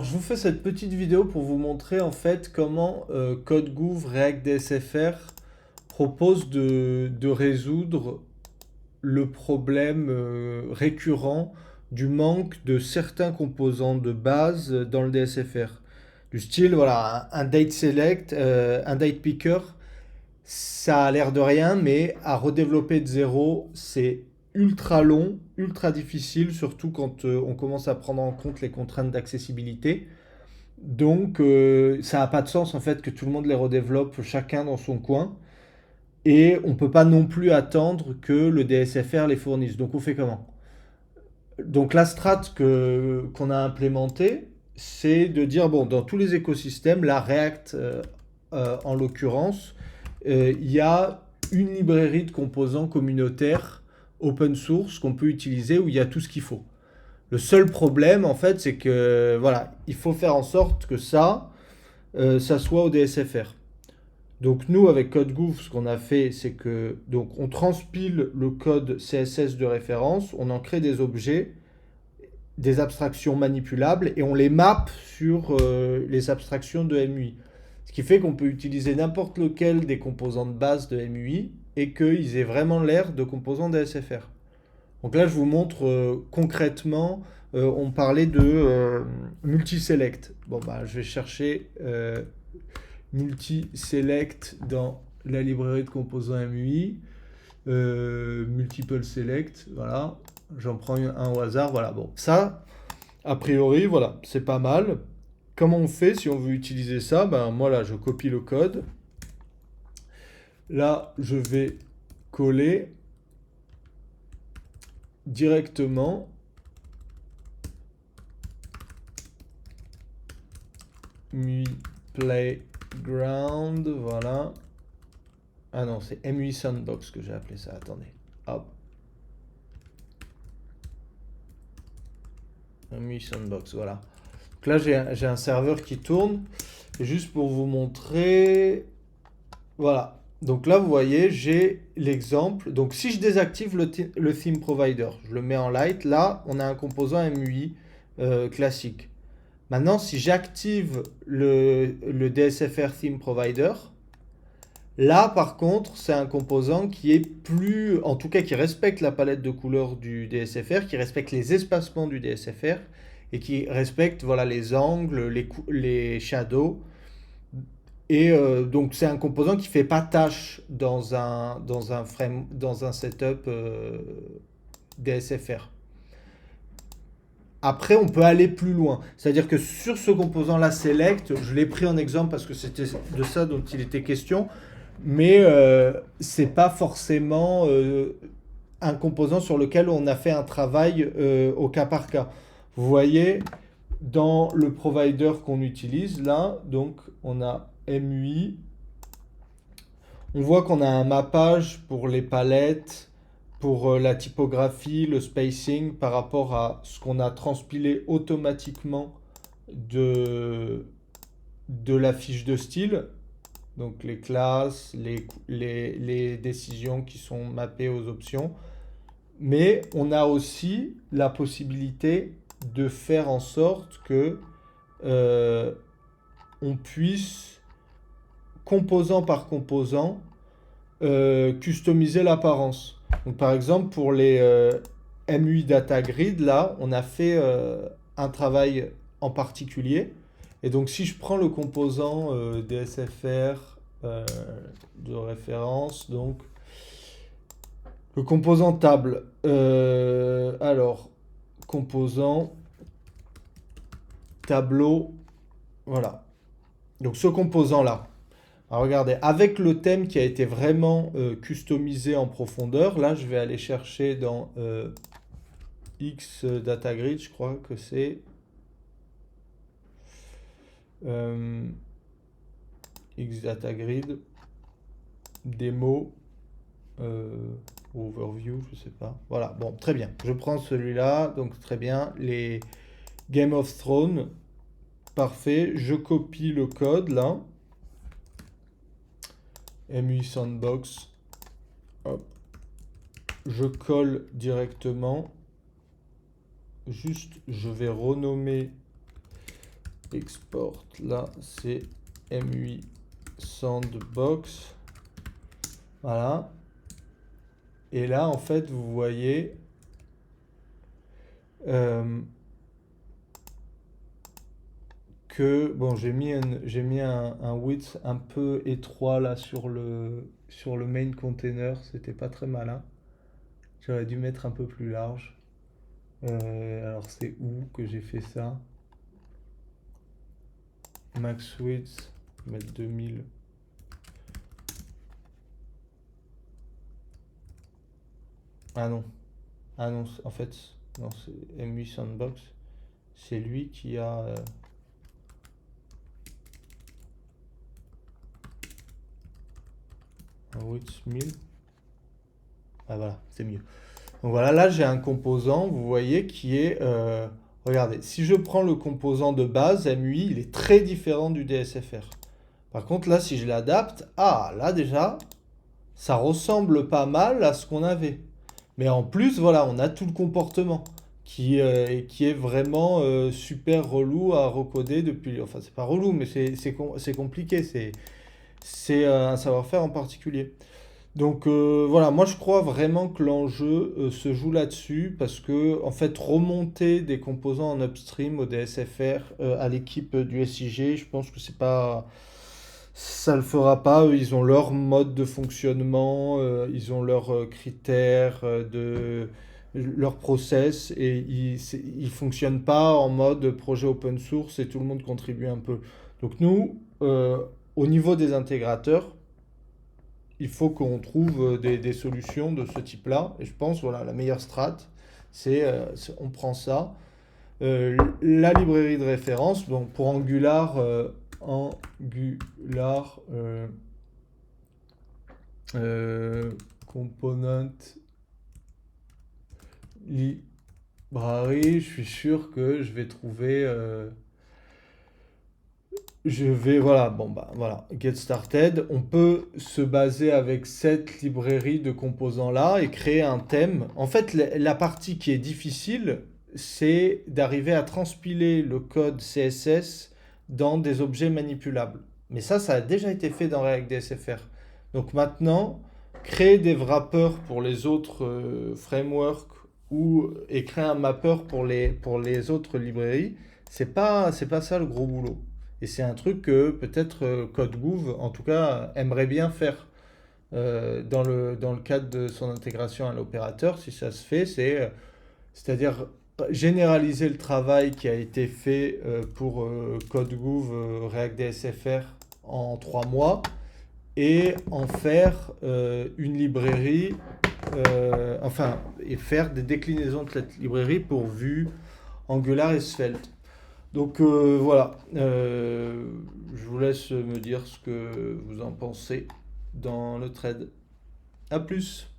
Je vous fais cette petite vidéo pour vous montrer en fait comment CodeGouv React DSFR propose de résoudre le problème récurrent du manque de certains composants de base dans le DSFR. Du style, voilà, un date select, un date picker, ça a l'air de rien, mais à redévelopper de zéro, c'est ultra long, ultra difficile, surtout quand on commence à prendre en compte les contraintes d'accessibilité. Donc, ça n'a pas de sens en fait que tout le monde les redéveloppe chacun dans son coin. Et on ne peut pas non plus attendre que le DSFR les fournisse. Donc, on fait comment? Donc, la strat qu'on a implémentée, c'est de dire, bon, dans tous les écosystèmes, la React en l'occurrence, il y a une librairie de composants communautaires open source qu'on peut utiliser où il y a tout ce qu'il faut. Le seul problème, en fait, c'est que voilà, il faut faire en sorte que ça soit au DSFR. Donc nous, avec CodeGouv, ce qu'on a fait, c'est que donc on transpile le code CSS de référence, on en crée des objets, des abstractions manipulables, et on les map sur les abstractions de MUI. Ce qui fait qu'on peut utiliser n'importe lequel des composants de base de MUI et qu'ils aient vraiment l'air de composants DSFR. Donc là, je vous montre concrètement, on parlait de multi-select. Bon, bah, je vais chercher multi-select dans la librairie de composants MUI. Multiple select, voilà. J'en prends un au hasard, voilà. Bon, ça, a priori, voilà, c'est pas mal. Comment on fait si on veut utiliser ça? Ben, moi, là, je copie le code. Là, je vais coller directement MUI Playground, voilà. Ah non, c'est MUI Sandbox que j'ai appelé ça, attendez. Hop. MUI Sandbox, voilà. Donc là, j'ai un serveur qui tourne. Et juste pour vous montrer, voilà. Donc là, vous voyez, j'ai l'exemple. Donc si je désactive le theme provider, je le mets en light, là, on a un composant MUI classique. Maintenant, si j'active le DSFR theme provider, là, par contre, c'est un composant qui est plus, en tout cas, qui respecte la palette de couleurs du DSFR, qui respecte les espacements du DSFR et qui respecte, voilà, les angles, les shadows. Et donc, c'est un composant qui fait pas tâche dans un setup DSFR. Après, on peut aller plus loin. C'est-à-dire que sur ce composant-là, select, je l'ai pris en exemple parce que c'était de ça dont il était question, mais c'est pas forcément un composant sur lequel on a fait un travail au cas par cas. Vous voyez, dans le provider qu'on utilise, là, donc on a MUI, on voit qu'on a un mappage pour les palettes, pour la typographie, le spacing par rapport à ce qu'on a transpilé automatiquement de, de la fiche de style. Donc les classes, les décisions qui sont mappées aux options. Mais on a aussi la possibilité de faire en sorte que euh, on puisse, composant par composant, customiser l'apparence. Donc par exemple pour les MUI Data Grid, là, on a fait un travail en particulier. Et donc si je prends le composant DSFR de référence, donc le composant table, alors composant tableau, voilà. Donc ce composant-là, alors regardez, avec le thème qui a été vraiment customisé en profondeur, là je vais aller chercher dans X Data Grid, je crois que c'est euh, X Data Grid, démo, overview, je sais pas. Voilà, bon, très bien. Je prends celui-là, donc très bien. Les Game of Thrones, parfait. Je copie le code là. MUI Sandbox, hop. Je colle directement. Juste, je vais renommer export, là c'est MUI Sandbox. Voilà. Et là, en fait, vous voyez que, bon, j'ai mis un width un peu étroit là sur le main container. C'était pas très malin. J'aurais dû mettre un peu plus large. Alors, c'est où que j'ai fait ça? Max width, mettre 2000. Ah non. Ah non, en fait, non, c'est MUI Sandbox. C'est lui qui a. Un width 1000. Ah voilà, c'est mieux. Donc voilà, là j'ai un composant, vous voyez, qui est... regardez, si je prends le composant de base, MUI, il est très différent du DSFR. Par contre, là, si je l'adapte, ah, là déjà, ça ressemble pas mal à ce qu'on avait. Mais en plus, voilà, on a tout le comportement qui est vraiment super relou à recoder depuis... Enfin, c'est pas relou, mais c'est compliqué, c'est un savoir-faire en particulier. Donc voilà, moi je crois vraiment que l'enjeu se joue là-dessus parce que en fait remonter des composants en upstream au DSFR à l'équipe du SIG, je pense que c'est pas ça le fera pas. Eux, ils ont leur mode de fonctionnement, ils ont leurs critères de leur process et ils fonctionnent pas en mode projet open source et tout le monde contribue un peu. Donc nous, au niveau des intégrateurs, il faut qu'on trouve des solutions de ce type-là. Et je pense, voilà, la meilleure strat, on prend ça. La librairie de référence, donc pour Angular, Angular Component Library, je suis sûr que je vais trouver... je vais, voilà, bon bah voilà, get started. On peut se baser avec cette librairie de composants-là et créer un thème. En fait, la partie qui est difficile, c'est d'arriver à transpiler le code CSS dans des objets manipulables. Mais ça a déjà été fait dans React DSFR. Donc maintenant, créer des wrappers pour les autres frameworks et créer un mapper pour les autres librairies, c'est pas ça le gros boulot. Et c'est un truc que peut-être CodeGouv, en tout cas, aimerait bien faire dans le cadre de son intégration à l'opérateur, si ça se fait, c'est-à-dire généraliser le travail qui a été fait pour CodeGouv React DSFR en 3 mois et en faire une librairie, et faire des déclinaisons de cette librairie pour Vue, Angular et Svelte. Donc voilà, je vous laisse me dire ce que vous en pensez dans le thread. À plus!